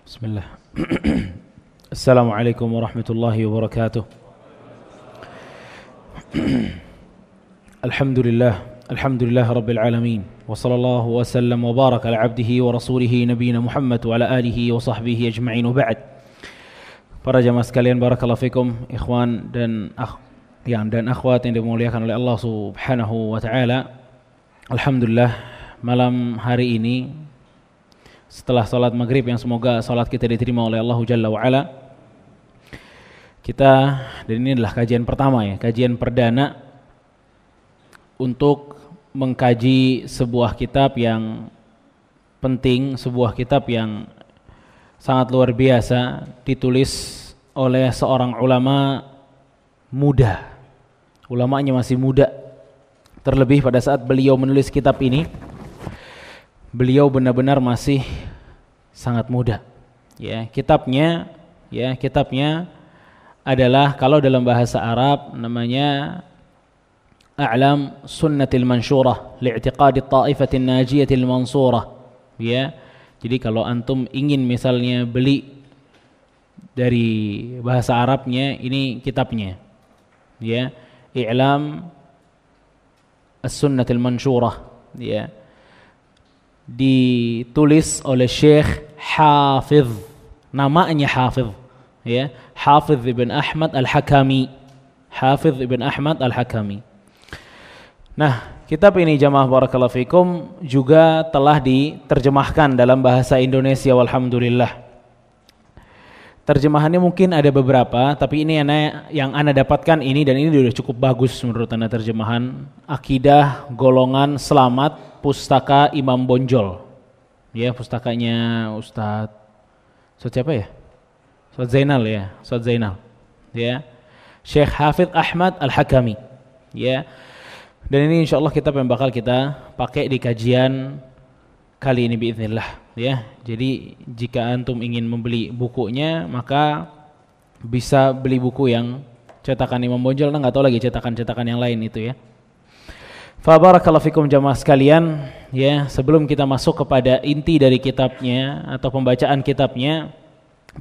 Bismillah. Assalamualaikum warahmatullahi wabarakatuh. Alhamdulillah rabbil alamin. Wa sallallahu wa sallam wa baraka ala abdihi wa rasulihi nabiyina Muhammad wa ala alihi wa sahbihi ajma'in wa ba'd. Para jamaah sekalian, barakallahu fikum, ikhwan dan akhwat yang dimuliakan oleh Allah Subhanahu wa taala. Alhamdulillah, malam hari ini setelah salat maghrib yang semoga salat kita diterima oleh Allah Jalla wa Ala, kita, dan ini adalah kajian pertama ya, kajian perdana untuk mengkaji sebuah kitab yang penting, sebuah kitab yang sangat luar biasa, ditulis oleh seorang ulama muda. Ulamanya masih muda. Terlebih pada saat beliau menulis kitab ini, beliau benar-benar masih sangat muda. Kitabnya adalah, kalau dalam bahasa Arab namanya A'lam Sunnatil Mansyurah li'tiqadi Ta'ifatin Najiyatil Mansurah. Jadi kalau antum ingin misalnya beli dari bahasa Arabnya, ini kitabnya. I'lam As-Sunnatil Mansyurah. Ditulis oleh Syekh Hafidh, namanya Hafidh, Hafidh ibn Ahmad al-Hakami. Hafidh ibn Ahmad al-Hakami. Nah, kitab ini jamaah barakallahu fikum juga telah diterjemahkan dalam bahasa Indonesia, walhamdulillah. Terjemahannya mungkin ada beberapa, tapi ini yang ana dapatkan ini, dan ini sudah cukup bagus menurut ana, terjemahan Akidah Golongan Selamat Pustaka Imam Bonjol. Pustakanya Ustadz siapa ya? Ustadz Zainal ya, Ustadz Zainal. Syekh Hafidh Ahmad Al-Hakami. Dan ini insyaallah kitab yang bakal kita pakai di kajian kali ini biiznillah. Jadi jika antum ingin membeli bukunya, maka bisa beli buku yang cetakan Imam Bonjol, enggak tahu lagi cetakan-cetakan yang lain itu ya. Fa barakallahu fikum jamaah sekalian, sebelum kita masuk kepada inti dari kitabnya atau pembacaan kitabnya,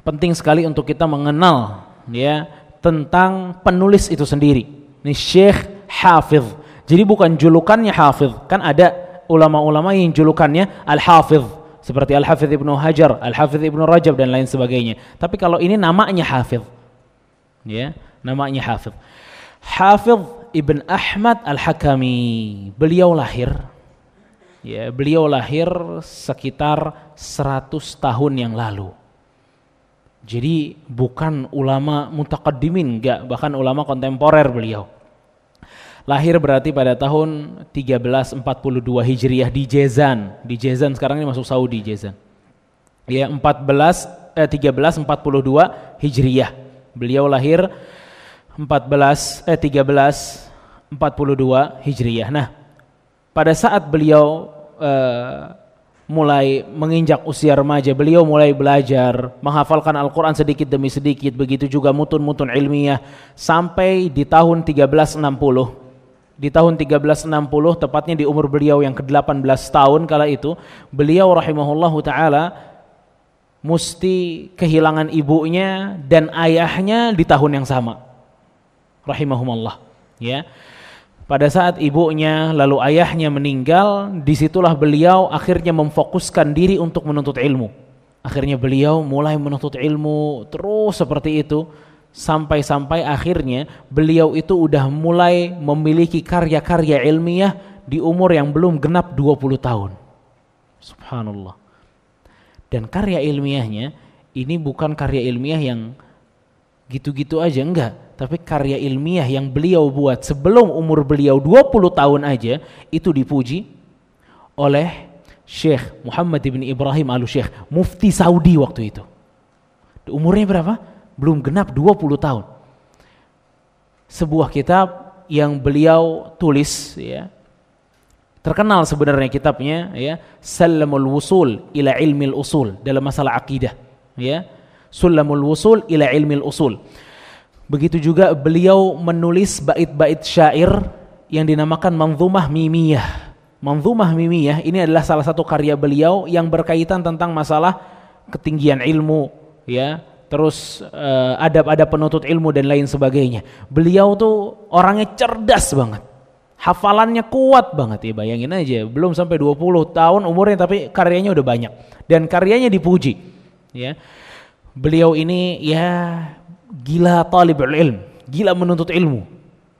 penting sekali untuk kita mengenal tentang penulis itu sendiri. Ini Syekh Hafidh. Jadi bukan julukannya Hafidh. Kan ada ulama-ulama yang julukannya Al-Hafidh, seperti Al-Hafidh Ibnu Hajar, Al-Hafidh Ibnu Rajab dan lain sebagainya. Tapi kalau ini namanya Hafidh. Namanya Hafidh. Hafidh Ibn Ahmad Al-Hakami. Beliau lahir sekitar 100 tahun yang lalu. Jadi bukan ulama mutaqaddimin, enggak, bahkan ulama kontemporer beliau. Lahir berarti pada tahun 1342 Hijriah di Jazan. Di Jazan sekarang ini masuk Saudi, Jazan. 1342 Hijriah. Beliau lahir 1342 Hijriah. Nah, pada saat beliau mulai menginjak usia remaja, beliau mulai belajar menghafalkan Al-Quran sedikit demi sedikit, begitu juga mutun-mutun ilmiah, sampai di tahun 1360. Di tahun 1360, tepatnya di umur beliau yang ke-18 tahun kala itu, beliau rahimahullahu ta'ala mesti kehilangan ibunya dan ayahnya di tahun yang sama. Rahimahumullah. Pada saat ibunya lalu ayahnya meninggal, disitulah beliau akhirnya memfokuskan diri untuk menuntut ilmu. Akhirnya beliau mulai menuntut ilmu terus seperti itu, sampai akhirnya beliau itu udah mulai memiliki karya-karya ilmiah di umur yang belum genap 20 tahun. Subhanallah. Dan karya ilmiahnya ini bukan karya ilmiah yang gitu-gitu aja, enggak, tapi karya ilmiah yang beliau buat sebelum umur beliau 20 tahun aja itu dipuji oleh Syekh Muhammad bin Ibrahim Al-Syekh, mufti Saudi waktu itu. Umurnya berapa? Belum genap 20 tahun. Sebuah kitab yang beliau tulis, terkenal sebenarnya kitabnya, Salamul Wusul ila Ilmil Usul, dalam masalah akidah. Sulamul Wusul ila Ilmil Usul. Begitu juga beliau menulis bait-bait syair yang dinamakan Manzumah Mimiyah. Manzumah Mimiyah ini adalah salah satu karya beliau yang berkaitan tentang masalah ketinggian ilmu, ya, terus adab-adab penuntut ilmu dan lain sebagainya. Beliau tuh orangnya cerdas banget, hafalannya kuat banget, ya bayangin aja, belum sampai 20 tahun umurnya tapi karyanya udah banyak dan karyanya dipuji, ya. Beliau ini ya gila talibul ilm, gila menuntut ilmu,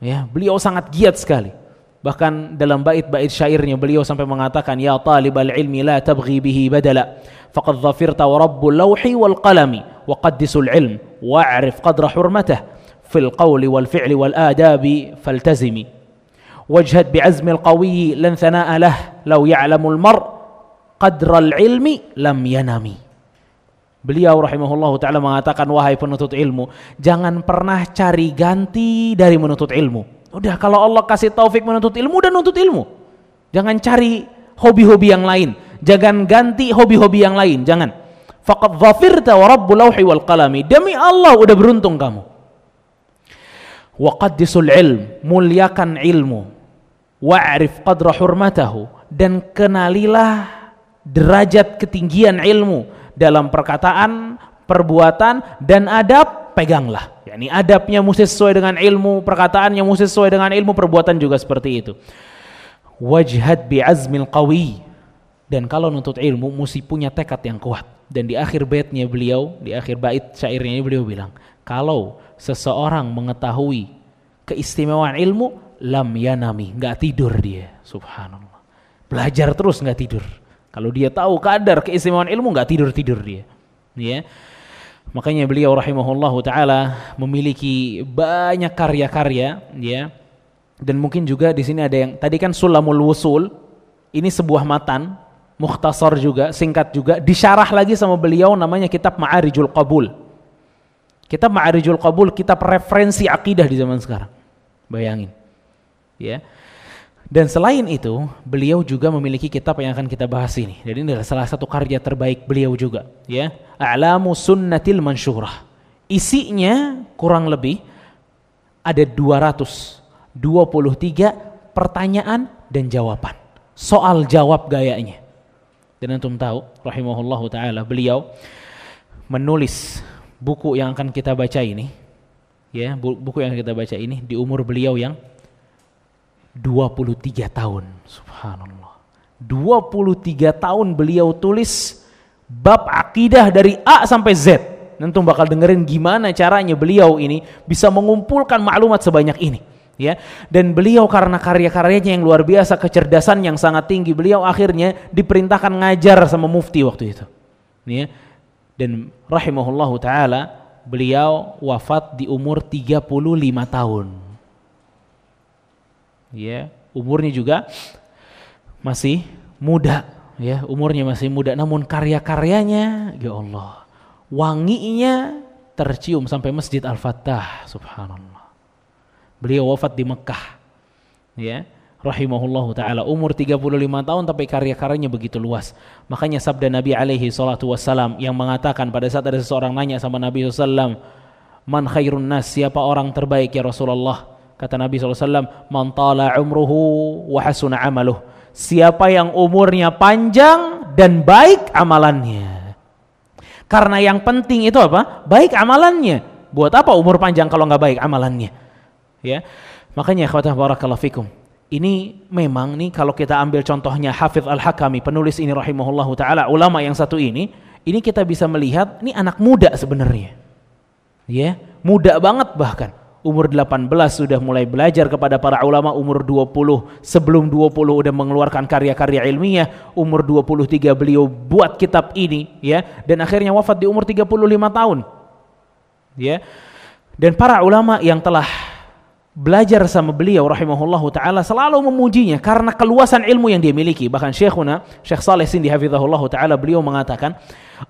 ya. Beliau sangat giat sekali. Bahkan dalam bait-bait syairnya beliau sampai mengatakan, ya talibal ilmi la tabghi bihi badala faqad dhafirta wa rabbul lawhi wal qalami wa qaddisul ilm wa'rif qadra hurmatah fil qawli wal fi'li wal adabi faltazimi wajhad bi'azmil qawi lan thana'a lah law ya'lamul mar qadral ilmi lam yanami. Beliau rahimahullahu ta'ala mengatakan, wahai penuntut ilmu, jangan pernah cari ganti dari menuntut ilmu. Udah, kalau Allah kasih taufik menuntut ilmu, dan nuntut ilmu. Jangan cari hobi-hobi yang lain, jangan ganti hobi-hobi yang lain, jangan. Faqad dhafirta wa rabbul lawhi wal qalami, demi Allah udah beruntung kamu. Wa qaddisul ilm, muliakan ilmu. Wa'rif qadra hurmatahu, dan kenalilah derajat ketinggian ilmu dalam perkataan, perbuatan, dan adab, peganglah. Yani adabnya mesti sesuai dengan ilmu, perkataannya mesti sesuai dengan ilmu, perbuatan juga seperti itu. Wajhad bi'azmil qawi, dan kalau nuntut ilmu mesti punya tekad yang kuat. Dan di akhir baitnya beliau, di akhir bait syairnya beliau bilang, kalau seseorang mengetahui keistimewaan ilmu, lam yanami, enggak tidur dia. Subhanallah. Belajar terus enggak tidur. Kalau dia tahu kadar keistimewaan ilmu, enggak tidur-tidur dia. Ya. Makanya beliau rahimahullahu taala memiliki banyak karya-karya, ya. Dan mungkin juga di sini ada yang tadi kan Sulamul Wusul, ini sebuah matan mukhtasar juga, singkat juga, disyarah lagi sama beliau, namanya kitab Ma'arijul Qabul. Kitab Ma'arijul Qabul, kitab referensi akidah di zaman sekarang. Bayangin. Ya. Dan selain itu, beliau juga memiliki kitab yang akan kita bahas ini. Jadi ini adalah salah satu karya terbaik beliau juga, ya. A'lamu Sunnatil Mansyurah. Isinya kurang lebih ada 223 pertanyaan dan jawaban. Soal jawab gayanya. Dan antum tahu, rahimahullahu taala, beliau menulis buku yang akan kita baca ini, ya, buku yang kita baca ini di umur beliau yang 23 tahun. Subhanallah. 23 tahun beliau tulis bab akidah dari A sampai Z. Nanti bakal dengerin gimana caranya beliau ini bisa mengumpulkan maklumat sebanyak ini, ya. Dan beliau karena karya-karyanya yang luar biasa, kecerdasan yang sangat tinggi, beliau akhirnya diperintahkan ngajar sama mufti waktu itu, ya. Dan rahimahullahu taala beliau wafat di umur 35 tahun. Ya, umurnya juga masih muda, ya, umurnya masih muda, namun karya-karyanya, ya Allah, wanginya tercium sampai Masjid Al-Fattah. Subhanallah. Beliau wafat di Mekah, ya, rahimahullahu taala, umur 35 tahun tapi karya-karyanya begitu luas. Makanya sabda Nabi alaihi salatu wassalam yang mengatakan pada saat ada seseorang nanya sama Nabi SAW, man khairun nas, siapa orang terbaik ya Rasulullah? Kata Nabi SAW, man tala umruhu wa hasuna amaluh, siapa yang umurnya panjang dan baik amalannya. Karena yang penting itu apa? Baik amalannya. Buat apa umur panjang kalau nggak baik amalannya? Ya, makanya ikhwatah barakallahu fikum. Ini memang nih kalau kita ambil contohnya Hafidz Al-Hakami, penulis ini rahimahullahu taala, ulama yang satu ini kita bisa melihat ini anak muda sebenarnya. Ya, muda banget bahkan. Umur 18 sudah mulai belajar kepada para ulama, umur 20, sebelum 20 udah mengeluarkan karya-karya ilmiah, umur 23 beliau buat kitab ini, ya, dan akhirnya wafat di umur 35 tahun. Ya. Dan para ulama yang telah belajar sama beliau rahimahullahu taala selalu memujinya karena keluasan ilmu yang dia miliki. Bahkan Syekhuna Syekh Shalih Sindi hafizahullahu taala, beliau mengatakan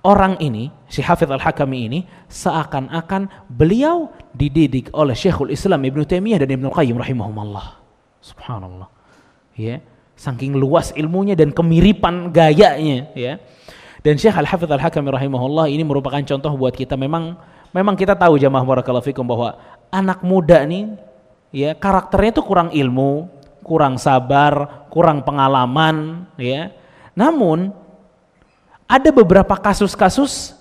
orang ini, Syekh Hafidz Al-Hakami ini, seakan-akan beliau dididik oleh Syekhul Islam Ibnu Taimiyah dan Ibnu Qayyim rahimahumullah. Subhanallah. Ya, saking luas ilmunya dan kemiripan gayanya, ya. Dan Syekh Al-Hafidz Al-Hakami rahimahullah ini merupakan contoh buat kita. Memang kita tahu jamaah barakallahu fikum bahwa anak muda nih, ya, karakternya itu kurang ilmu, kurang sabar, kurang pengalaman, ya. Namun ada beberapa kasus-kasus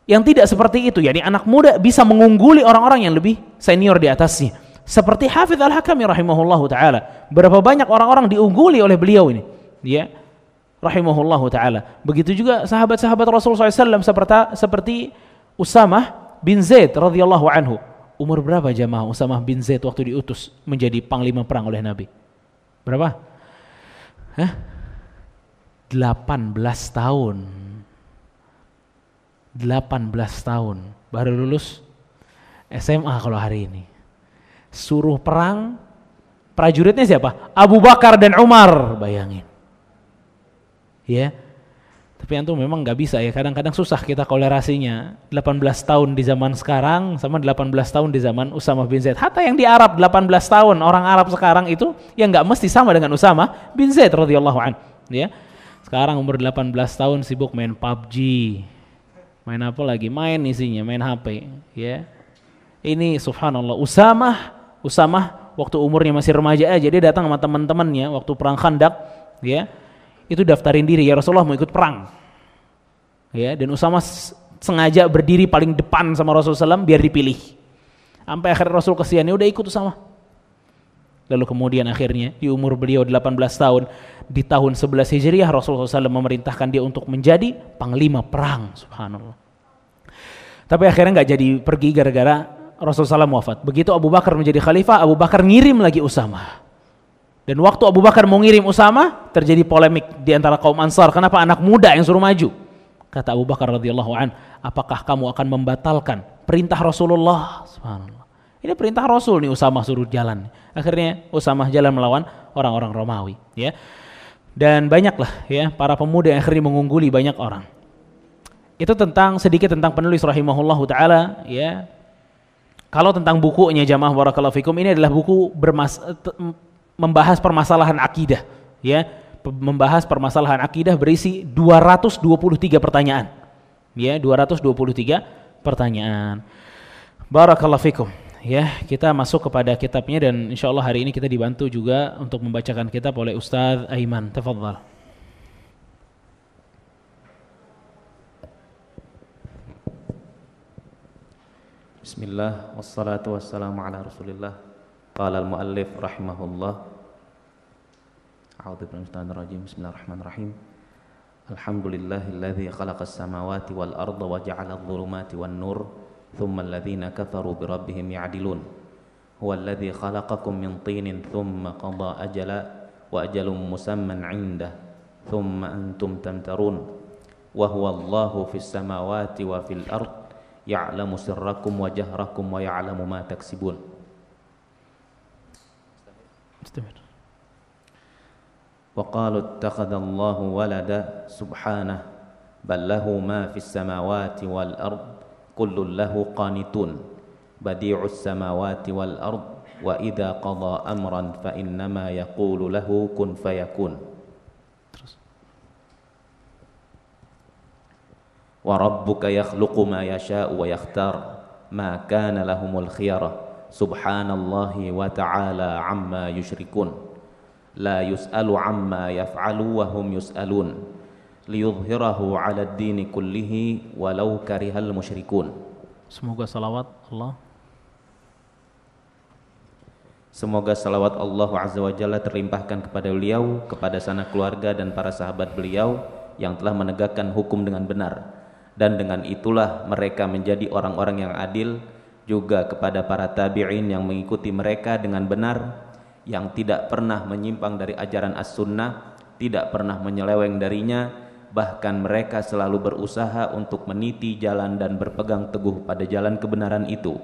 yang tidak seperti itu, yakni anak muda bisa mengungguli orang-orang yang lebih senior di atasnya. Seperti Hafidz Al-Hakami rahimahullahu taala. Berapa banyak orang-orang diungguli oleh beliau ini, ya, rahimahullahu taala. Begitu juga sahabat-sahabat Rasulullah SAW seperti Usamah bin Zaid radhiyallahu anhu. Umur berapa jamaah Usamah bin Zaid waktu diutus menjadi panglima perang oleh Nabi? Berapa? 18 tahun. 18 tahun baru lulus SMA kalau hari ini. Suruh perang, prajuritnya siapa? Abu Bakar dan Umar, bayangin. Ya. Tapi antum memang nggak bisa ya, kadang-kadang susah kita kolerasinya. 18 tahun di zaman sekarang sama 18 tahun di zaman Usamah bin Zaid. Hatta yang di Arab 18 tahun, orang Arab sekarang itu yang nggak mesti sama dengan Usamah bin Zaid radhiyallahu anhu, ya. Sekarang umur 18 tahun sibuk main PUBG. Main apa lagi? Main isinya, main HP, ya. Ini subhanallah, Usamah waktu umurnya masih remaja aja dia datang sama teman-temannya waktu perang Khandaq, ya. Itu daftarin diri, ya Rasulullah mau ikut perang. Ya, dan Usamah sengaja berdiri paling depan sama Rasulullah SAW biar dipilih. Sampai akhirnya Rasul kesian, ya udah ikut Usamah. Lalu kemudian akhirnya di umur beliau 18 tahun di tahun 11 Hijriah Rasulullah SAW memerintahkan dia untuk menjadi panglima perang, subhanallah. Tapi akhirnya nggak jadi pergi gara-gara Rasulullah SAW wafat. Begitu Abu Bakar menjadi khalifah, Abu Bakar ngirim lagi Usamah. Dan waktu Abu Bakar mau ngirim Usamah, terjadi polemik di antara kaum Ansar. Kenapa anak muda yang suruh maju? Kata Abu Bakar radhiyallahu an, apakah kamu akan membatalkan perintah Rasulullah? Subhanallah. Ini perintah Rasul nih, Usamah suruh jalan. Akhirnya Usamah jalan melawan orang-orang Romawi, ya. Dan banyaklah ya para pemuda yang akhirnya mengungguli banyak orang. Itu sedikit tentang penulis rahimahullahu taala, ya. Kalau tentang bukunya jamaah barakallahu fikum, ini adalah buku membahas permasalahan akidah, ya. Membahas permasalahan akidah berisi 223 pertanyaan. Ya, 223 pertanyaan. Barakallahu fikum. Ya, kita masuk kepada kitabnya dan insyaallah hari ini kita dibantu juga untuk membacakan kitab oleh Ustaz Aiman. Tafadhal. Bismillah wassalatu wassalamu ala Rasulillah. Qala al-muallif rahimahullah. A'udzu billahi minasyaitonir rajim. Bismillahirrahmanirrahim. Alhamdulillahilladzi khalaqas samawati wal arda wa ja'ala adh-dhulumati wan nur. ثم الذين كفروا بربهم يعدلون هو الذي خلقكم من طين ثم قضى أجلا وأجل مسمى عنده ثم أنتم تمترون وهو الله في السماوات وفي الأرض يعلم سركم وجهركم ويعلم ما تكسبون. وقالوا اتخذ الله ولدا سبحانه بل له ما في السماوات والأرض كل له قانتون بديع السماوات والأرض وإذا قضى أمرا فإنما يقول له كن فيكون وربك يخلق ما يشاء ويختار ما كان لهم الخيرة سبحان الله وتعالى عما يشركون لا يسأل عما يفعل وهم يسألون liyudhhirahu 'ala ad-dini kullihi walau karihal musyrikun. Semoga salawat Allah. Semoga salawat Allah Azza wa Jalla terlimpahkan kepada beliau, kepada sanak keluarga dan para sahabat beliau yang telah menegakkan hukum dengan benar, dan dengan itulah mereka menjadi orang-orang yang adil, juga kepada para tabi'in yang mengikuti mereka dengan benar, yang tidak pernah menyimpang dari ajaran as-sunnah, tidak pernah menyeleweng darinya, bahkan mereka selalu berusaha untuk meniti jalan dan berpegang teguh pada jalan kebenaran itu,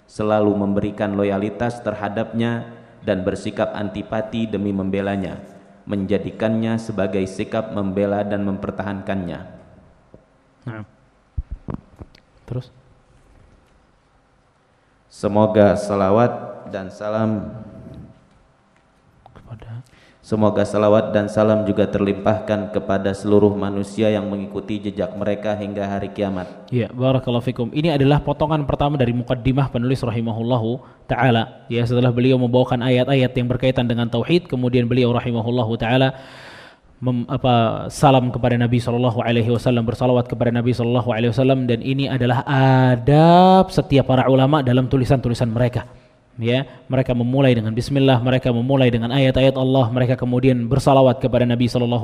selalu memberikan loyalitas terhadapnya dan bersikap antipati demi membelanya, menjadikannya sebagai sikap membela dan mempertahankannya. Nah. Terus? Semoga salawat dan salam Semoga salawat dan salam juga terlimpahkan kepada seluruh manusia yang mengikuti jejak mereka hingga hari kiamat. Ya, barakallahu fikum. Ini adalah potongan pertama dari muqaddimah penulis rahimahullahu taala. Ya, setelah beliau membawakan ayat-ayat yang berkaitan dengan tauhid, kemudian beliau rahimahullahu taala salam kepada Nabi SAW, bersalawat kepada Nabi SAW, dan ini adalah adab setiap para ulama dalam tulisan-tulisan mereka. Ya, mereka memulai dengan bismillah, mereka memulai dengan ayat-ayat Allah, mereka kemudian bersalawat kepada Nabi SAW.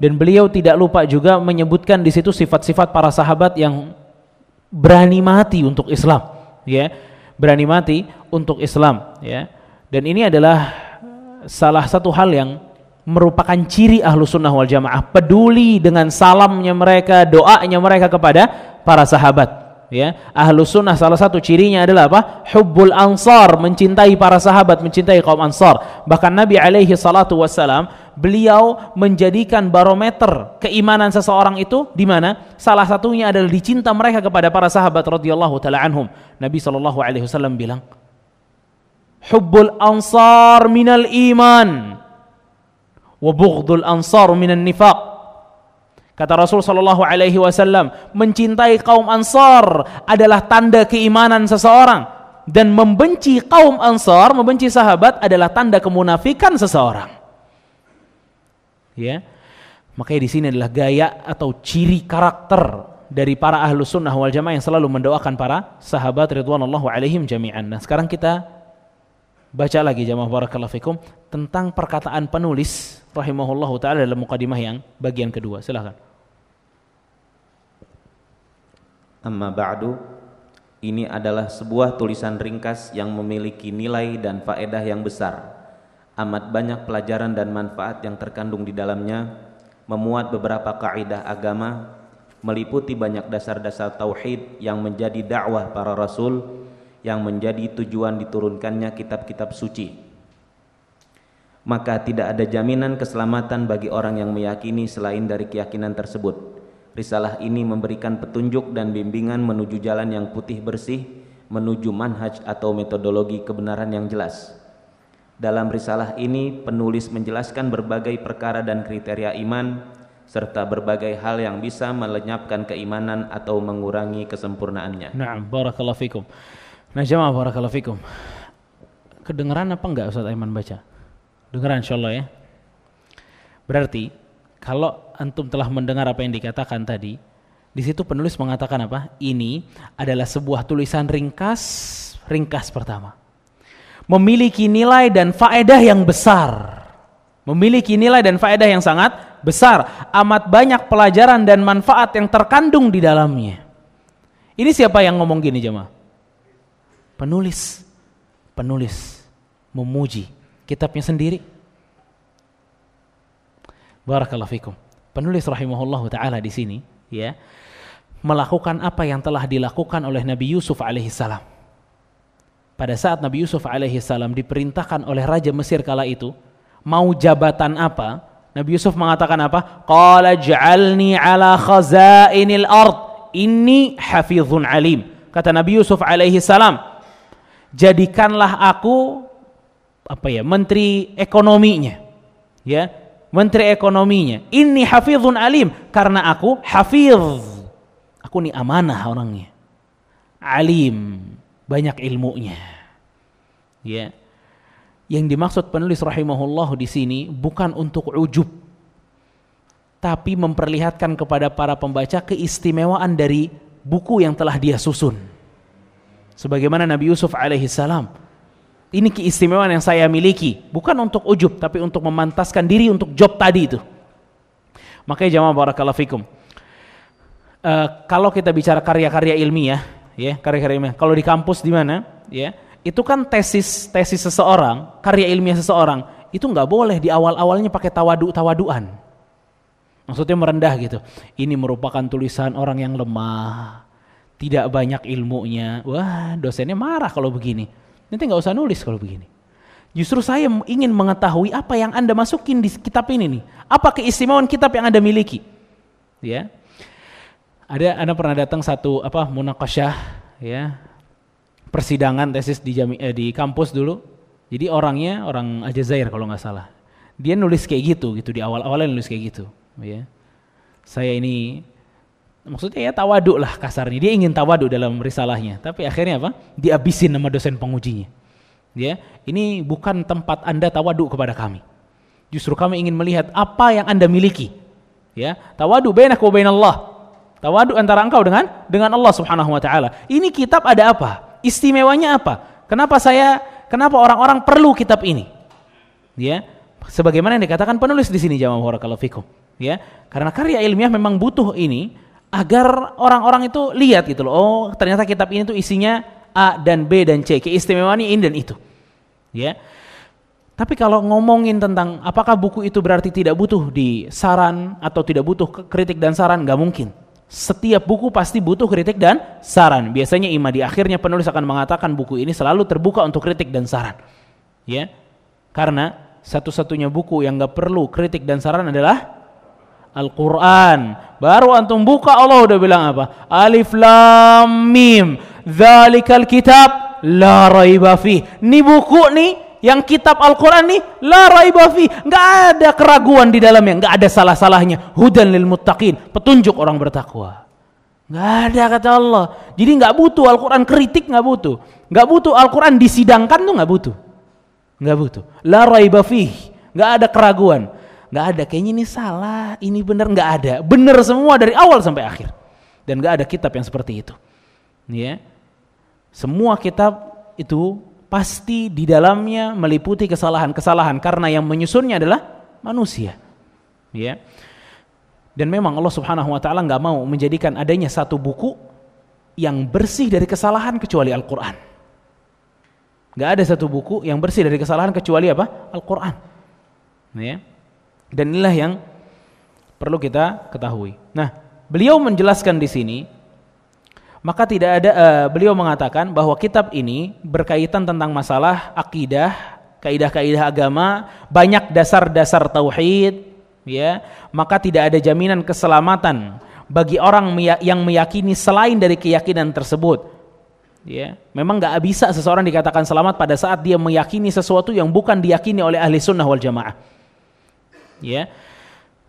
Dan beliau tidak lupa juga menyebutkan di situ sifat-sifat para sahabat yang berani mati untuk Islam, ya, berani mati untuk Islam, ya. Dan ini adalah salah satu hal yang merupakan ciri ahlu sunnah wal jamaah, peduli dengan salamnya mereka, doanya mereka kepada para sahabat. Ya, ahlu sunnah salah satu cirinya adalah apa? Hubbul ansar, mencintai para sahabat, mencintai kaum ansar. Bahkan Nabi alaihi salatu wassalam, beliau menjadikan barometer keimanan seseorang itu di mana? Salah satunya adalah dicinta mereka kepada para sahabat radhiyallahu taala anhum. Nabi sallallahu alaihi wasallam bilang, hubbul ansar minal iman wa bughdul ansar minan nifaq. Kata Rasul sallallahu alaihi wasallam, mencintai kaum Ansar adalah tanda keimanan seseorang, dan membenci kaum Ansar, membenci sahabat adalah tanda kemunafikan seseorang. Ya. Makanya di sini adalah gaya atau ciri karakter dari para ahlu sunnah wal jamaah yang selalu mendoakan para sahabat ridwanullahu alaihim jami'an. Nah, sekarang kita baca lagi jamaah barakallahu fikum tentang perkataan penulis rahimahullahu ta'ala dalam mukadimah yang bagian kedua. Silakan. Amma ba'du, ini adalah sebuah tulisan ringkas yang memiliki nilai dan faedah yang besar. Amat banyak pelajaran dan manfaat yang terkandung di dalamnya, memuat beberapa kaidah agama, meliputi banyak dasar-dasar tauhid yang menjadi dakwah para rasul, yang menjadi tujuan diturunkannya kitab-kitab suci. Maka tidak ada jaminan keselamatan bagi orang yang meyakini selain dari keyakinan tersebut. Risalah ini memberikan petunjuk dan bimbingan menuju jalan yang putih bersih, menuju manhaj atau metodologi kebenaran yang jelas. Dalam risalah ini penulis menjelaskan berbagai perkara dan kriteria iman, serta berbagai hal yang bisa melenyapkan keimanan atau mengurangi kesempurnaannya. Na'am, barakallahu fikum. Nah jamaah barakallahu fikum, kedengeran apa enggak Ustaz Aiman baca? Dengeran insyaallah ya. Berarti kalau antum telah mendengar apa yang dikatakan tadi, di situ penulis mengatakan apa? Ini adalah sebuah tulisan ringkas pertama. Memiliki nilai dan faedah yang besar. Memiliki nilai dan faedah yang sangat besar. Amat banyak pelajaran dan manfaat yang terkandung di dalamnya. Ini siapa yang ngomong gini jemaah? Penulis memuji kitabnya sendiri. Barakallahu fikum. Penulis rahimahullahu taala di sini ya melakukan apa yang telah dilakukan oleh Nabi Yusuf alaihissalam. Pada saat Nabi Yusuf alaihissalam diperintahkan oleh raja Mesir kala itu mau jabatan apa, Nabi Yusuf mengatakan apa? Qala ja'alni ala khazainil ard inni hafizun alim. Kata Nabi Yusuf alaihissalam, jadikanlah aku menteri ekonominya, ya, menteri ekonominya. Inni hafizun alim, karena aku hafiz, aku ini amanah orangnya, alim, banyak ilmunya. Ya, yang dimaksud penulis rahimahullah di sini bukan untuk ujub, tapi memperlihatkan kepada para pembaca keistimewaan dari buku yang telah dia susun. Sebagaimana Nabi Yusuf alaihissalam, ini keistimewaan yang saya miliki, bukan untuk ujub, tapi untuk memantaskan diri untuk job tadi itu. Makanya jamaah barakallahu fikum, kalau kita bicara karya-karya ilmiah, ya, karya-karya ilmiah, kalau di kampus di mana, ya, itu kan tesis seseorang, karya ilmiah seseorang, itu nggak boleh di awal-awalnya pakai tawaduan. Maksudnya merendah gitu. Ini merupakan tulisan orang yang lemah, tidak banyak ilmunya. Wah, dosennya marah kalau begini. Nanti nggak usah nulis kalau begini. Justru saya ingin mengetahui apa yang Anda masukin di kitab ini nih. Apa keistimewaan kitab yang Anda miliki? Ya. Anda pernah datang satu munaqasyah, ya, persidangan tesis di kampus dulu. Jadi orangnya orang Aljazair kalau nggak salah. Dia nulis kayak gitu di awal-awalnya nulis kayak gitu. Ya. Saya ini maksudnya ya tawadu lah kasarnya. Dia ingin tawadu dalam risalahnya, tapi akhirnya apa? Dihabisin nama dosen pengujinya. Ya, ini bukan tempat Anda tawadu kepada kami. Justru kami ingin melihat apa yang Anda miliki. Ya, tawadu bainaka wa bainallah. Tawadu antara engkau dengan Allah Subhanahu wa taala. Ini kitab ada apa? Istimewanya apa? Kenapa orang-orang perlu kitab ini? Ya, sebagaimana yang dikatakan penulis di sini, jamaah barakallahu fikum. Ya, karena karya ilmiah memang butuh ini agar orang-orang itu lihat gitu loh. Oh, ternyata kitab ini tuh isinya A dan B dan C, keistimewaannya ini dan itu. Ya. Tapi kalau ngomongin tentang apakah buku itu berarti tidak butuh di saran atau tidak butuh kritik dan saran, nggak mungkin. Setiap buku pasti butuh kritik dan saran. Biasanya di akhirnya penulis akan mengatakan buku ini selalu terbuka untuk kritik dan saran. Ya, karena satu-satunya buku yang nggak perlu kritik dan saran adalah Al-Quran. Baru antum buka Allah udah bilang apa? Alif Lam Mim, dzalikal kitab la raiba fih. Ini buku nih, yang kitab Al-Quran nih, la raiba fi, nggak ada keraguan di dalamnya, nggak ada salah-salahnya. Hudan lil muttaqin, petunjuk orang bertakwa. Nggak ada kata Allah. Jadi nggak butuh Al-Quran kritik, nggak butuh Al-Quran disidangkan tuh nggak butuh. La raiba fi, nggak ada keraguan, nggak ada kayaknya ini salah, ini benar, nggak ada. Benar semua dari awal sampai akhir. Dan nggak ada kitab yang seperti itu. Ya, semua kitab itu pasti di dalamnya meliputi kesalahan-kesalahan karena yang menyusunnya adalah manusia. Ya. Dan memang Allah Subhanahu wa taala enggak mau menjadikan adanya satu buku yang bersih dari kesalahan kecuali Al-Qur'an. Enggak ada satu buku yang bersih dari kesalahan kecuali apa? Al-Qur'an. Ya. Dan inilah yang perlu kita ketahui. Nah, beliau menjelaskan di sini, maka tidak ada beliau mengatakan bahwa kitab ini berkaitan tentang masalah akidah, kaidah-kaidah agama, banyak dasar-dasar tauhid, ya. Maka tidak ada jaminan keselamatan bagi orang yang meyakini selain dari keyakinan tersebut. Ya, memang enggak bisa seseorang dikatakan selamat pada saat dia meyakini sesuatu yang bukan diyakini oleh ahli sunnah wal jamaah. Ya.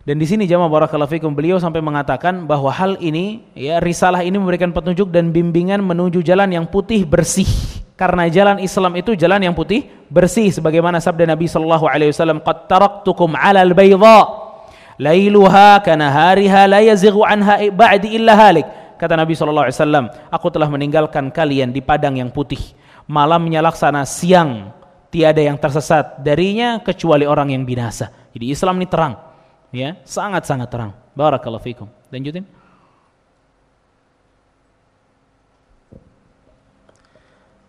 Dan di sini jamaah barakallahu fikum, beliau sampai mengatakan bahwa hal ini, ya, risalah ini memberikan petunjuk dan bimbingan menuju jalan yang putih bersih. Karena jalan Islam itu jalan yang putih bersih, sebagaimana sabda Nabi sallallahu alaihi wasallam, "Qad taraktukum 'alal bayda, lailuha kanahariha la yazighu anha ba'di illa halik." Kata Nabi sallallahu alaihi wasallam, "Aku telah meninggalkan kalian di padang yang putih, malamnya laksana siang, tiada yang tersesat darinya kecuali orang yang binasa." Jadi Islam ini terang. Ya, sangat-sangat terang. Barakallahu fikum. Lanjutin.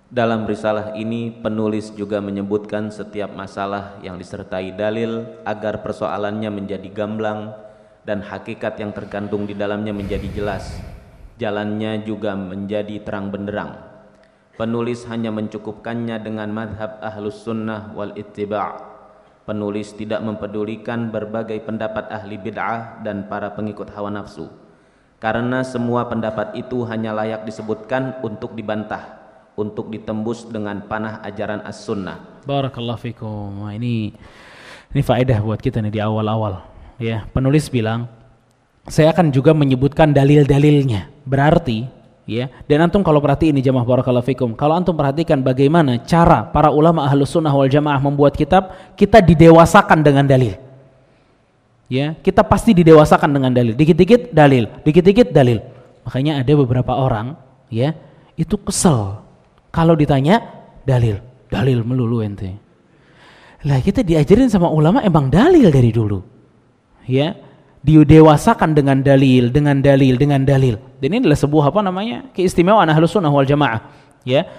Dalam risalah ini penulis juga menyebutkan setiap masalah yang disertai dalil agar persoalannya menjadi gamblang dan hakikat yang terkandung di dalamnya menjadi jelas. Jalannya juga menjadi terang benderang. Penulis hanya mencukupkannya dengan madhab ahlus sunnah wal ittiba'. Penulis tidak mempedulikan berbagai pendapat ahli bid'ah dan para pengikut hawa nafsu, karena semua pendapat itu hanya layak disebutkan untuk dibantah, untuk ditembus dengan panah ajaran as-sunnah. Barakallahu fikum. Nah, ini faedah buat kita nih di awal-awal. Ya, penulis bilang, saya akan juga menyebutkan dalil-dalilnya. Berarti, ya, dan antum kalau perhati ini jamaah barakallahu fikum, kalau antum perhatikan bagaimana cara para ulama ahlus sunnah wal jamaah membuat kitab, kita didewasakan dengan dalil. Ya, kita pasti didewasakan dengan dalil. Dikit-dikit dalil, dikit-dikit dalil. Makanya ada beberapa orang, ya, itu kesel kalau ditanya dalil melulu ente. Lah kita diajarin sama ulama emang dalil dari dulu. Ya, didewasakan dengan dalil. Dan ini adalah sebuah keistimewaan ahlus sunnah wal jamaah. Ya,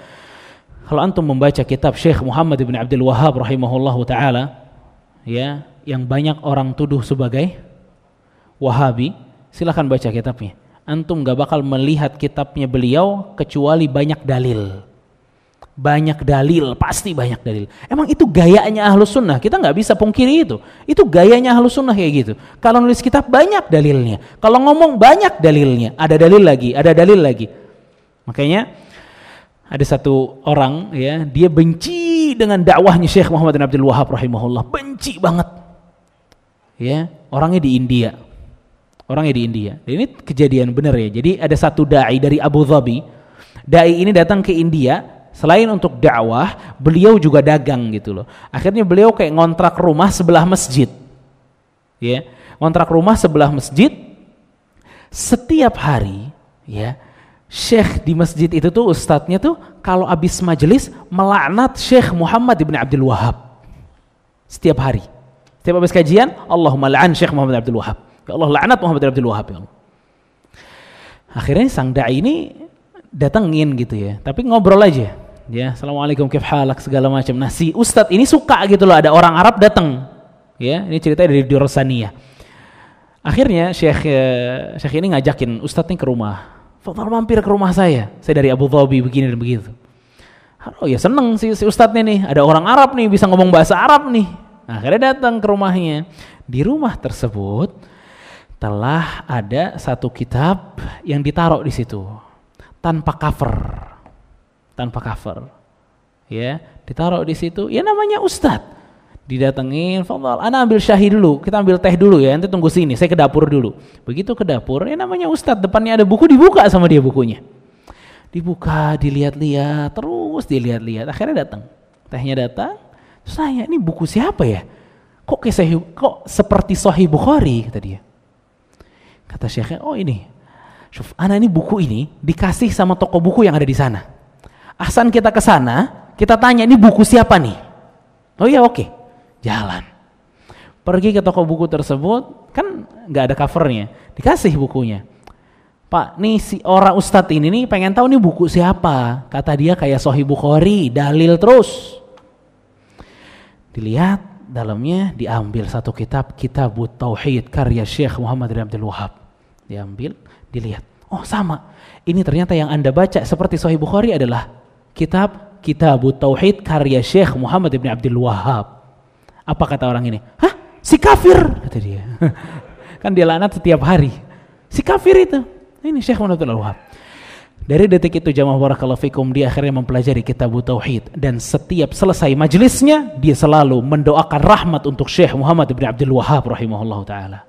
kalau antum membaca kitab Syekh Muhammad bin Abdul Wahhab rahimahullahu taala, ya, yang banyak orang tuduh sebagai Wahabi, silakan baca kitabnya. Antum gak bakal melihat kitabnya beliau kecuali banyak dalil. Pasti banyak dalil. Emang itu gayanya ahlus sunnah, kita gak bisa pungkiri itu. Itu gayanya ahlus sunnah kayak gitu. Kalau nulis kitab banyak dalilnya, kalau ngomong banyak dalilnya, ada dalil lagi. Makanya ada satu orang, ya, dia benci dengan dakwahnya Syekh Muhammad bin Abdul Wahhab rahimahullah, benci banget. Ya, orangnya di India. Dan ini kejadian benar ya. Jadi ada satu dai dari Abu Dhabi. Dai ini datang ke India selain untuk dakwah, beliau juga dagang gitu loh. Akhirnya beliau kayak ngontrak rumah sebelah masjid. Ya, ngontrak rumah sebelah masjid. Setiap hari, ya, syekh di masjid itu tuh ustadznya tuh kalau habis majelis melaknat Syekh Muhammad ibn Abdul Wahab. Setiap hari. Setiap habis kajian, Allahumma la'an Syekh Muhammad Abdul Wahab. Ya Allah, laknat Muhammad ibn Abdul Wahab, ya Allah. Akhirnya sang dai ini datengin gitu ya, tapi ngobrol aja. Ya, assalamualaikum, kif halak, segala macam. Nah, si ustadz ini suka gitu loh, ada orang Arab datang. Ya, ini ceritanya dari Dursaniyah. Akhirnya Syekh ini ngajakin ustadz ini ke rumah. Fadhal mampir ke rumah saya dari Abu Dhabi begini dan begitu. Oh ya seneng si ustadznya nih, ada orang Arab nih, bisa ngomong bahasa Arab nih. Nah, akhirnya datang ke rumahnya. Di rumah tersebut telah ada satu kitab yang ditaruh di situ tanpa cover. Ya, ditaruh di situ. Ya namanya ustadz. Didatengin, fadhal, ana ambil syahi dulu, kita ambil teh dulu ya, nanti tunggu sini, saya ke dapur dulu. Begitu ke dapur, ya namanya ustadz, depannya ada buku, dibuka sama dia bukunya. Dibuka, dilihat-lihat, terus dilihat-lihat. Akhirnya datang, tehnya datang. Terus nanya, ini buku siapa ya? Kok seperti Sahih Bukhari, kata dia. Kata syekhnya, oh ini, Syuf, ana ini buku ini dikasih sama toko buku yang ada di sana. Ahsan kita ke sana, kita tanya ini buku siapa nih? Oh iya, oke. Jalan. Pergi ke toko buku tersebut, kan nggak ada covernya, dikasih bukunya. Pak, nih si orang ustadz ini nih pengen tahu nih buku siapa. Kata dia kayak Sahih Bukhari, dalil terus. Dilihat dalamnya, diambil satu kitab, Kitabut Tauhid karya Syekh Muhammad bin Abdul Wahab. Diambil, dilihat. Oh sama. Ini ternyata yang Anda baca seperti Sahih Bukhari adalah Kitabut Tauhid karya Syekh Muhammad bin Abdul Wahab. Apa kata orang ini? Hah? Si kafir, kata dia. Kan dia laknat setiap hari. Si kafir itu. Ini Syekh Muhammad bin Abdul Wahab. Dari detik itu jamaah barakallahu fikum, dia akhirnya mempelajari Kitabut Tauhid, dan setiap selesai majelisnya dia selalu mendoakan rahmat untuk Syekh Muhammad bin Abdul Wahab rahimahullahu taala.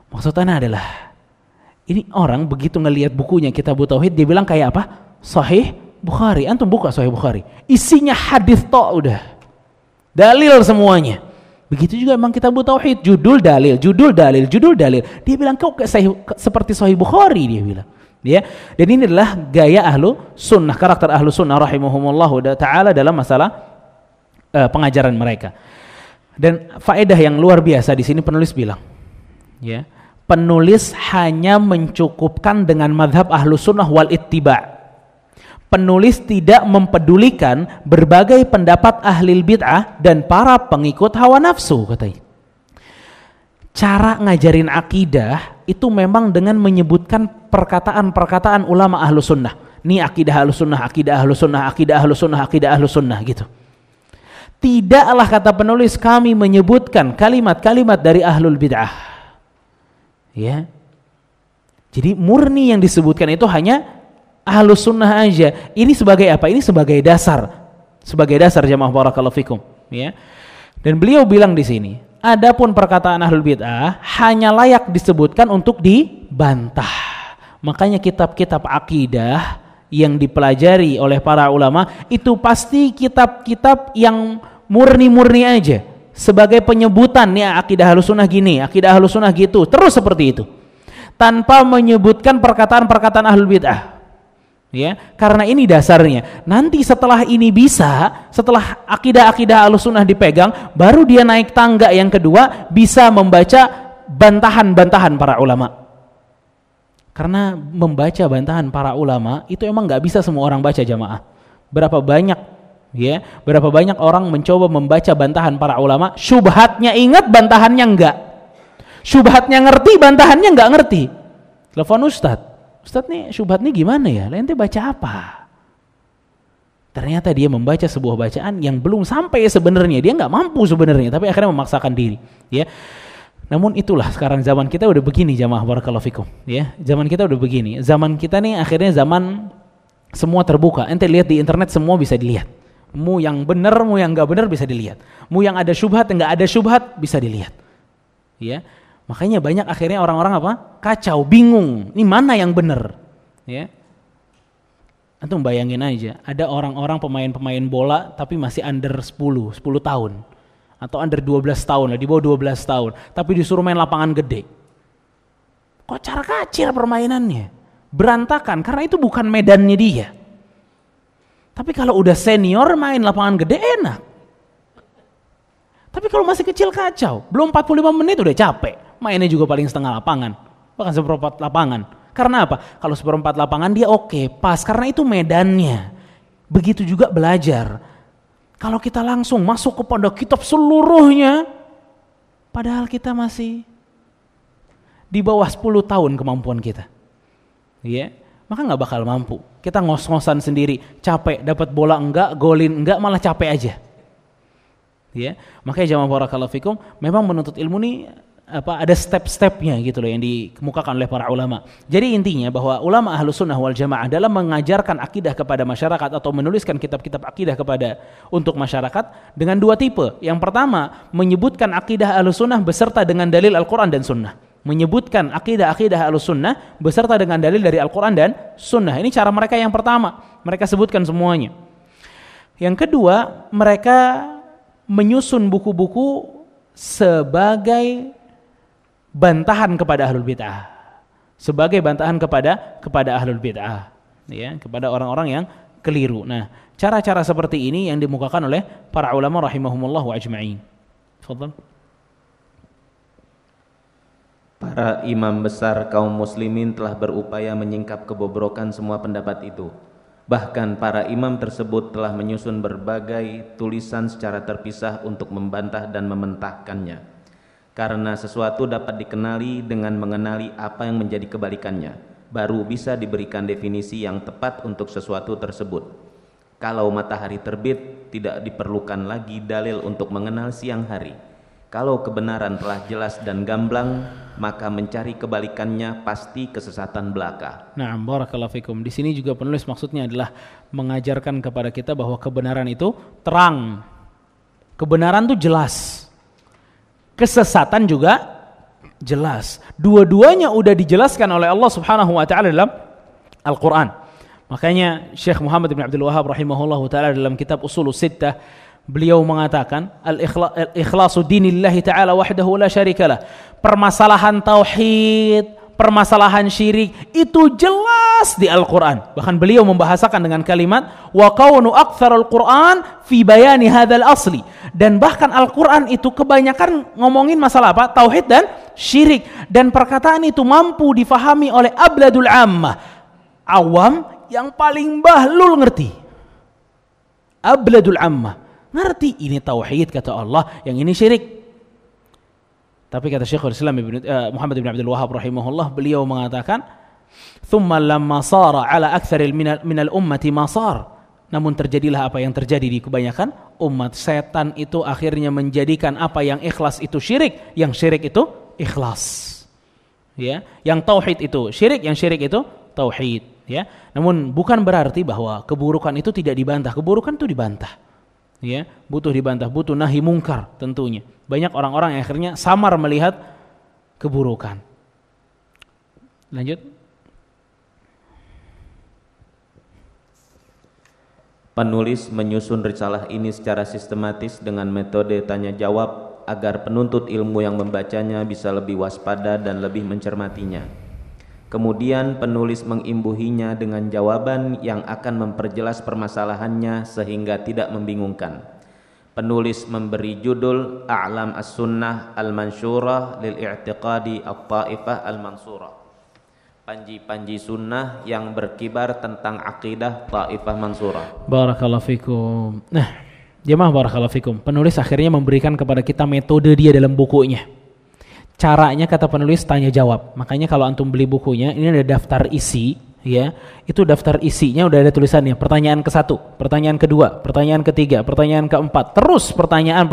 Maksudnya adalah ini orang begitu ngelihat bukunya Kitabut Tauhid, dia bilang kayak apa? Sahih Bukhari. Antum buka Sahih Bukhari, isinya hadis tok, udah dalil semuanya. Begitu juga memang Kitabut Tauhid, judul dalil. Dia bilang kok seperti Sahih Bukhari, dia bilang. Ya, dan ini adalah gaya ahlu sunnah, karakter ahlu sunnah rahimahumullah ta'ala dalam masalah pengajaran mereka. Dan faedah yang luar biasa di sini penulis bilang, ya, penulis hanya mencukupkan dengan madhab ahlu sunnah wal ittiba'. Penulis tidak mempedulikan berbagai pendapat ahli bid'ah dan para pengikut hawa nafsu, katanya. Cara ngajarin akidah itu memang dengan menyebutkan perkataan-perkataan ulama ahlu sunnah. Ini akidah ahlu sunnah, akidah ahlu sunnah, akidah ahlu sunnah, akidah ahlu sunnah gitu. Tidaklah kata penulis kami menyebutkan kalimat-kalimat dari ahlul bid'ah. Ya. Jadi murni yang disebutkan itu hanya ahlu sunnah aja. Ini sebagai apa? Ini sebagai dasar. Sebagai dasar jamaah barakallahu fikum. Ya. Dan beliau bilang di sini, adapun perkataan ahlul bid'ah hanya layak disebutkan untuk dibantah. Makanya kitab-kitab akidah yang dipelajari oleh para ulama itu pasti kitab-kitab yang murni-murni aja, sebagai penyebutan ya akidah ahlus sunnah gini, akidah ahlus sunnah gitu, terus seperti itu, tanpa menyebutkan perkataan-perkataan ahlul bid'ah. Ya, karena ini dasarnya. Nanti setelah ini bisa, setelah akidah-akidah ahlus sunnah dipegang, baru dia naik tangga yang kedua, bisa membaca bantahan-bantahan para ulama. Karena membaca bantahan para ulama itu emang nggak bisa semua orang baca jamaah. Berapa banyak orang mencoba membaca bantahan para ulama, syubhatnya ingat, bantahannya enggak. Syubhatnya ngerti, bantahannya enggak ngerti. Telepon Ustadz nih syubhat nih gimana ya? Ente baca apa? Ternyata dia membaca sebuah bacaan yang belum sampai sebenarnya, dia nggak mampu sebenarnya, tapi akhirnya memaksakan diri. Ya. Namun itulah sekarang zaman kita udah begini jamaah barakallahu fikum. Ya, zaman kita udah begini. Zaman kita nih akhirnya zaman semua terbuka. Ente lihat di internet semua bisa dilihat. Mu yang benar, mu yang nggak benar bisa dilihat. Mu yang ada syubhat, nggak ada syubhat bisa dilihat. Ya. Makanya banyak akhirnya orang-orang apa? Kacau, bingung. Ini mana yang benar? Ya. Antum bayangin aja, ada orang-orang pemain-pemain bola tapi masih under 10 tahun. Atau under 12 tahun lah, di bawah 12 tahun. Tapi disuruh main lapangan gede. Kocar kacir permainannya. Berantakan, karena itu bukan medannya dia. Tapi kalau udah senior main lapangan gede enak. Tapi kalau masih kecil kacau. Belum 45 menit udah capek. Mainnya juga paling setengah lapangan. Bahkan seperempat lapangan. Karena apa? Kalau seperempat lapangan dia oke, pas. Karena itu medannya. Begitu juga belajar. Kalau kita langsung masuk kepada kitab seluruhnya, padahal kita masih di bawah 10 tahun kemampuan kita. Ya, maka nggak bakal mampu. Kita ngos-ngosan sendiri, capek, dapat bola enggak, golin enggak, malah capek aja. Ya, makanya jamaah barakallahu fikum, memang menuntut ilmu nih ada step-stepnya gitu loh yang dikemukakan oleh para ulama. Jadi intinya bahwa ulama Ahlus Sunnah wal Jamaah dalam mengajarkan akidah kepada masyarakat atau menuliskan kitab-kitab akidah untuk masyarakat dengan dua tipe. Yang pertama, menyebutkan akidah Ahlus Sunnah beserta dengan dalil Al-Qur'an dan Sunnah. Menyebutkan akidah Ahlus Sunnah beserta dengan dalil dari Al-Qur'an dan Sunnah. Ini cara mereka yang pertama. Mereka sebutkan semuanya. Yang kedua, mereka menyusun buku-buku sebagai bantahan kepada ahlul bid'ah, sebagai bantahan kepada ahlul bid'ah, ya, kepada orang-orang yang keliru. Nah, cara-cara seperti ini yang dimukakan oleh para ulama rahimahumullah wa ajma'in. Tafadhal. Para imam besar kaum muslimin telah berupaya menyingkap kebobrokan semua pendapat itu. Bahkan para imam tersebut telah menyusun berbagai tulisan secara terpisah untuk membantah dan mementahkannya. Karena sesuatu dapat dikenali dengan mengenali apa yang menjadi kebalikannya, baru bisa diberikan definisi yang tepat untuk sesuatu tersebut. Kalau matahari terbit, tidak diperlukan lagi dalil untuk mengenal siang hari. Kalau kebenaran telah jelas dan gamblang, maka mencari kebalikannya pasti kesesatan belaka. Nah, barakallahu fikum. Di sini juga penulis maksudnya adalah mengajarkan kepada kita bahwa kebenaran itu terang. Kebenaran itu jelas. Kesesatan juga jelas. Dua-duanya udah dijelaskan oleh Allah Subhanahu wa taala dalam Al-Qur'an. Makanya Syekh Muhammad bin Abdul Wahhab rahimahullahu taala dalam kitab Ushulus Sittah beliau mengatakan al-ikhlasu dinillahi ta'ala wahdahu la syarikalah. Permasalahan tauhid, permasalahan syirik itu jelas di Al-Qur'an. Bahkan beliau membahasakan dengan kalimat wa kaunu aktsarul Qur'an fi bayani hadzal asli. Dan bahkan Al-Qur'an itu kebanyakan ngomongin masalah apa? Tauhid dan syirik. Dan perkataan itu mampu difahami oleh abladul ammah. Awam yang paling bahlul ngerti. Abladul ammah ngerti ini tauhid kata Allah, yang ini syirik. Tapi kata Syekhul Islam Muhammad bin Abdul Wahhab rahimahullah, beliau mengatakan, "Tsumma lamma sara ala aktsaril minal ummati ma sar." Namun terjadilah apa yang terjadi di kebanyakan umat. Setan itu akhirnya menjadikan apa yang ikhlas itu syirik, yang syirik itu ikhlas. Ya, yang tauhid itu syirik, yang syirik itu tauhid, ya. Namun bukan berarti bahwa keburukan itu tidak dibantah. Keburukan itu dibantah. Ya, butuh dibantah, butuh nahi mungkar tentunya. Banyak orang-orang yang akhirnya samar melihat keburukan. Lanjut. Penulis menyusun risalah ini secara sistematis dengan metode tanya jawab agar penuntut ilmu yang membacanya bisa lebih waspada dan lebih mencermatinya. Kemudian penulis mengimbuhinya dengan jawaban yang akan memperjelas permasalahannya sehingga tidak membingungkan. Penulis memberi judul A'lam as-Sunnah al-Mansyurah lil-i'tiqadi at-Ta'ifah al-Mansurah. Panji-panji sunnah yang berkibar tentang akidah Ta'ifah Mansurah. Barakallahu fikum. Nah, jemaah barakallahu fikum. Penulis akhirnya memberikan kepada kita metode dia dalam bukunya. Caranya kata penulis tanya jawab. Makanya kalau antum beli bukunya, ini ada daftar isi, ya. Itu daftar isinya udah ada tulisannya. Pertanyaan ke-1, pertanyaan kedua, pertanyaan ketiga, pertanyaan keempat. Terus pertanyaan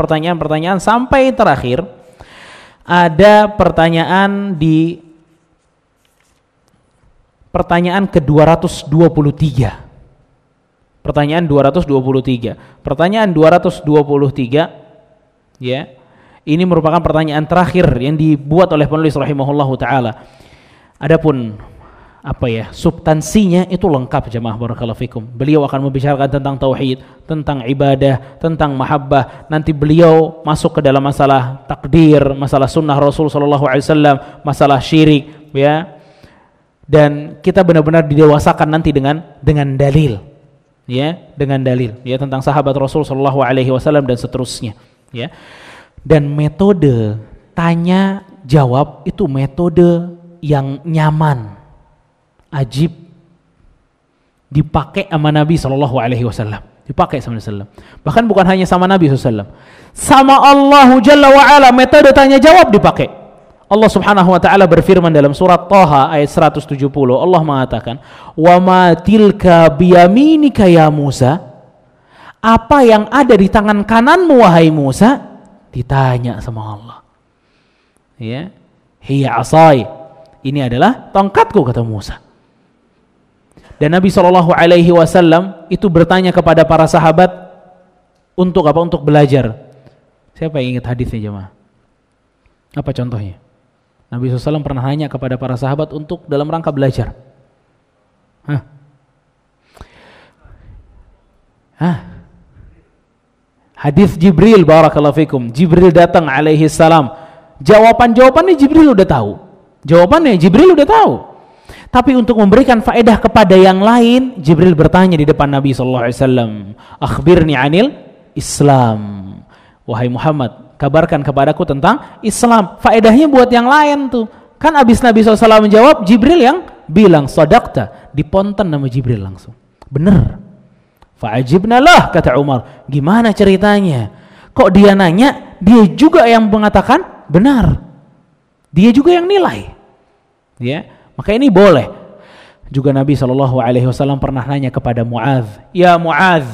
sampai terakhir ada pertanyaan di pertanyaan ke-223. Pertanyaan 223. Pertanyaan 223, ya. Ini merupakan pertanyaan terakhir yang dibuat oleh penulis rahimahullahu taala. Adapun substansinya itu lengkap jemaah barakallahu fikum. Beliau akan membicarakan tentang tauhid, tentang ibadah, tentang mahabbah. Nanti beliau masuk ke dalam masalah takdir, masalah sunnah Rasul sallallahu alaihi wasallam, masalah syirik, ya. Dan kita benar-benar didewasakan nanti dengan dalil. Ya, dengan dalil, ya, tentang sahabat Rasul sallallahu alaihi wasallam dan seterusnya, ya. Dan metode tanya jawab itu metode yang nyaman, ajib, dipakai sama Nabi sallallahu alaihi wasallam, dipakai sama Nabi. Bahkan bukan hanya sama Nabi sallallahu alaihi wasallam, sama Allah Jalla wa Ala metode tanya jawab dipakai. Allah Subhanahu wa taala berfirman dalam surat Thaha ayat 170, Allah mengatakan, "Wa ma tilka biyaminika ya Musa?" Apa yang ada di tangan kananmu wahai Musa? Ditanya sama Allah. Ya, hiya asai. Ini adalah tongkatku, kata Musa. Dan Nabi sallallahu alaihi wasallam itu bertanya kepada para sahabat untuk apa? Untuk belajar. Siapa yang ingat hadisnya jemaah? Apa contohnya? Nabi SAW pernah nanya kepada para sahabat untuk dalam rangka belajar. Hadis Jibril, barakallahu fikum. Jibril datang alaihi salam. Jawabannya Jibril udah tahu. Jawabannya Jibril udah tahu. Tapi untuk memberikan faedah kepada yang lain, Jibril bertanya di depan Nabi SAW. Akhbirni anil Islam. Wahai Muhammad, kabarkan kepadaku tentang Islam. Faedahnya buat yang lain tuh. Kan abis Nabi SAW menjawab, Jibril yang bilang, sadaqta. Diponten nama Jibril langsung. Bener. Fa'ajibna lah, kata Umar. Gimana ceritanya? Kok dia nanya, dia juga yang mengatakan benar. Dia juga yang nilai. Ya, maka ini boleh. Juga Nabi SAW pernah nanya kepada Mu'adz. Ya Mu'adz,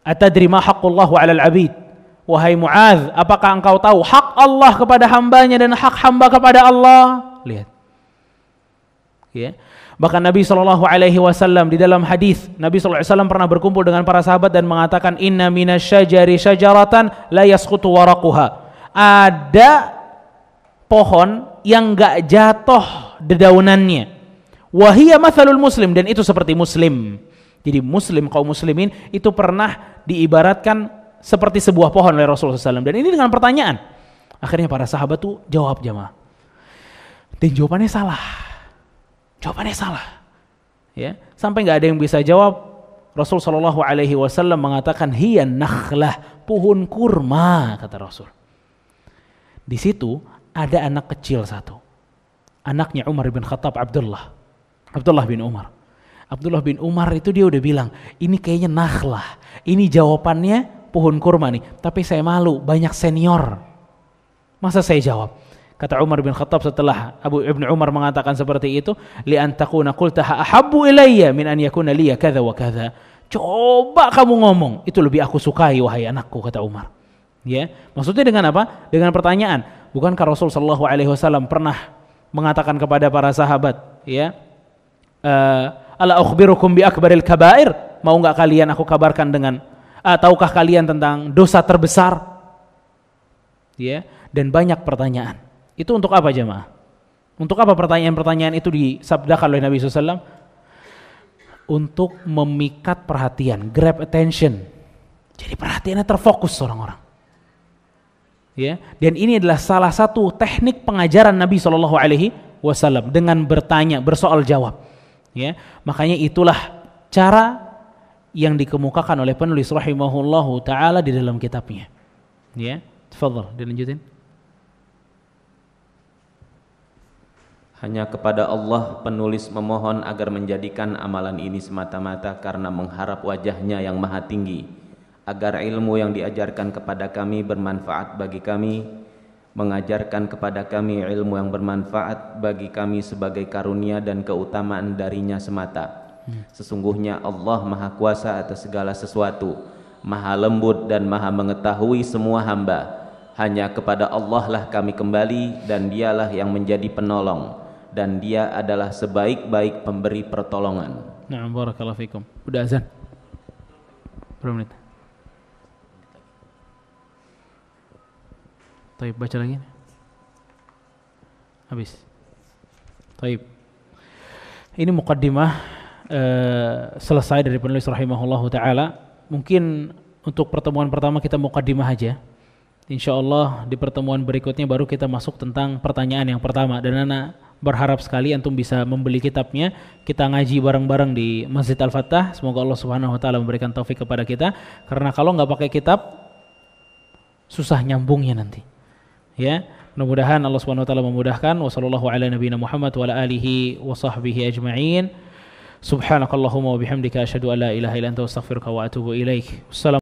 atadri ma haqqullahu 'alal 'abid? Wahai Mu'adz, apakah engkau tahu hak Allah kepada hambanya dan hak hamba kepada Allah? Lihat. Ya. Bahkan Nabi SAW di dalam hadis, Nabi SAW pernah berkumpul dengan para sahabat dan mengatakan, Inna minasyajari syajaratan la yasqutu waraquha. Ada pohon yang enggak jatuh dedaunannya. Wahiyya mathalul muslim, dan itu seperti muslim. Jadi muslim, kaum muslimin itu pernah diibaratkan seperti sebuah pohon oleh Rasulullah SAW. Dan ini dengan pertanyaan. Akhirnya para sahabat tuh jawab jamaah. Dan jawabannya salah. Jawabannya salah. Ya, sampai nggak ada yang bisa jawab. Rasul SAW mengatakan hiya nakhlah, pohon kurma, kata Rasul. Di situ ada anak kecil satu. Anaknya Umar bin Khattab, Abdullah bin Umar. Abdullah bin Umar itu dia udah bilang, ini kayaknya nakhlah. Ini jawabannya pohon kurma nih, tapi saya malu, banyak senior. Masa saya jawab? Kata Umar bin Khattab setelah Ibnu Umar mengatakan seperti itu, li an takuna qultaha ahabbu ilayya min an yakuna liya kadza wa kadza. Coba kamu ngomong, itu lebih aku sukai wahai anakku, kata Umar. Ya, maksudnya dengan apa? Dengan pertanyaan. Bukankah Rasul sallallahu alaihi wasallam pernah mengatakan kepada para sahabat, ya, ala ukhbirukum bi akbaril kabair? Mau enggak kalian aku kabarkan dengan tahukah kalian tentang dosa terbesar? Ya, dan banyak pertanyaan. Itu untuk apa jemaah? Untuk apa pertanyaan-pertanyaan itu disabdakan oleh Nabi SAW? Untuk memikat perhatian, grab attention. Jadi perhatiannya terfokus orang-orang. Ya, dan ini adalah salah satu teknik pengajaran Nabi SAW dengan bertanya, bersoal jawab. Ya, makanya itulah cara yang dikemukakan oleh penulis rahimahullahu taala di dalam kitabnya. Ya, tafadhal, dilanjutin. Hanya kepada Allah penulis memohon agar menjadikan amalan ini semata-mata karena mengharap wajahnya yang maha tinggi, agar ilmu yang diajarkan kepada kami bermanfaat bagi kami, mengajarkan kepada kami ilmu yang bermanfaat bagi kami sebagai karunia dan keutamaan darinya semata. Sesungguhnya Allah Maha Kuasa atas segala sesuatu, Maha lembut dan Maha mengetahui semua hamba. Hanya kepada Allah lah kami kembali, dan Dialah yang menjadi penolong, dan Dia adalah sebaik-baik pemberi pertolongan. Na'am, barakallahu fikum. Udah azan? Berapa menit? Taib, baca lagi. Habis. Taib. Ini muqaddimah selesai dari penulis rahimahullahu taala. Mungkin untuk pertemuan pertama kita muqaddimah aja. Insyaallah di pertemuan berikutnya baru kita masuk tentang pertanyaan yang pertama, dan ana berharap sekali antum bisa membeli kitabnya. Kita ngaji bareng-bareng di Masjid Al-Fattah. Semoga Allah Subhanahu wa taala memberikan taufik kepada kita, karena kalau enggak pakai kitab susah nyambungnya nanti. Ya, mudah-mudahan Allah Subhanahu wa taala memudahkan. Wassallallahu ala nabiyina Muhammad wa ala alihi wa sahbihi ajma'in. Subhanakallahumma wa bihamdika asyhadu an la ilaha illa anta astaghfiruka wa atubu ilaik.